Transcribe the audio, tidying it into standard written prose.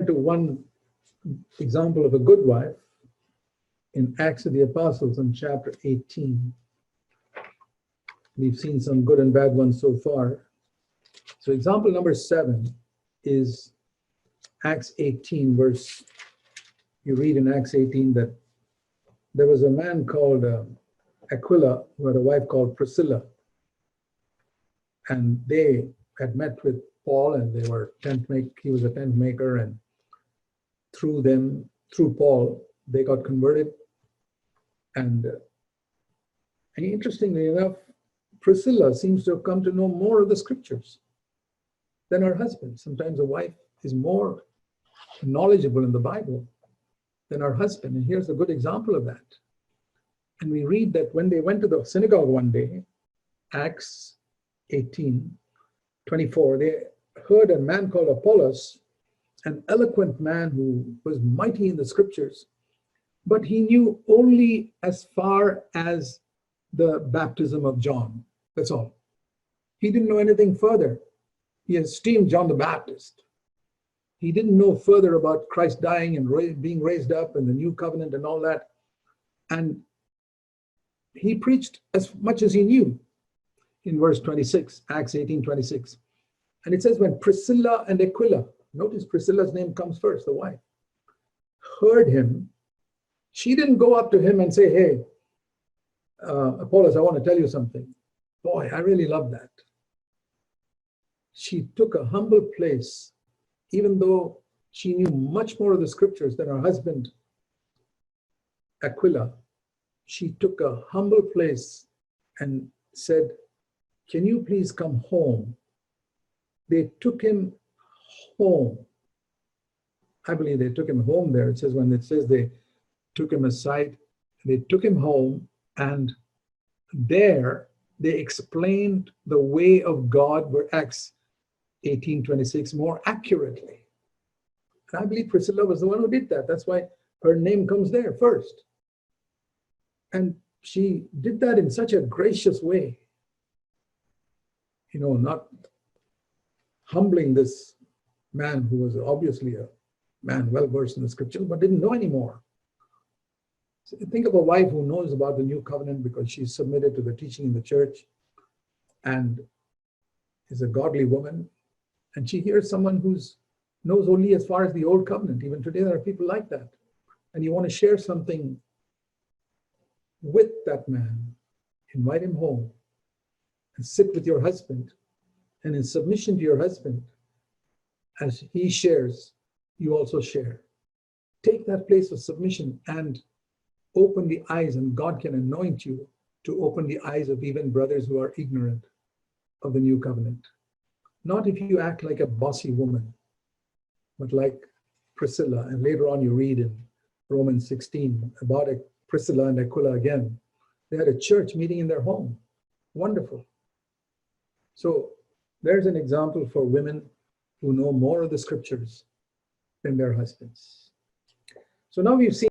to one example of a good wife in Acts of the Apostles in chapter 18. We've seen some good and bad ones so far. So example number 7 is Acts 18, verse, you read in Acts 18 that there was a man called Aquila who had a wife called Priscilla. And they had met with Paul, and they were he was a tent maker, and through Paul, they got converted. And interestingly enough, Priscilla seems to have come to know more of the scriptures than her husband. Sometimes a wife is more knowledgeable in the Bible than her husband. And here's a good example of that. And we read that when they went to the synagogue one day, Acts 18:24, they heard a man called Apollos, an eloquent man who was mighty in the scriptures, but he knew only as far as the baptism of John. That's all. He didn't know anything further. He esteemed John the Baptist. He didn't know further about Christ dying and being raised up and the new covenant and all that. And he preached as much as he knew in verse 26, Acts 18:26. And it says, when Priscilla and Aquila, notice Priscilla's name comes first, the wife, heard him, she didn't go up to him and say, hey, Apollos, I want to tell you something. Boy, I really love that. She took a humble place, even though she knew much more of the scriptures than her husband, Aquila. She took a humble place and said, can you please come home? They took him home. I believe they took him home there. It says when it says they took him aside, they took him home, and there they explained the way of God, where Acts 18:26 more accurately. And I believe Priscilla was the one who did that. That's why her name comes there first. And she did that in such a gracious way, not humbling this man who was obviously a man well versed in the scriptures, but didn't know anymore. So think of a wife who knows about the new covenant because she's submitted to the teaching in the church and is a godly woman. And she hears someone who knows only as far as the old covenant. Even today, there are people like that. And you want to share something with that man, invite him home and sit with your husband. And in submission to your husband, as he shares, you also share. Take that place of submission and open the eyes, and God can anoint you to open the eyes of even brothers who are ignorant of the new covenant. Not if you act like a bossy woman, but like Priscilla. And later on you read in Romans 16 about Priscilla and Aquila again. They had a church meeting in their home. Wonderful. So there's an example for women who know more of the scriptures than their husbands. So now we've seen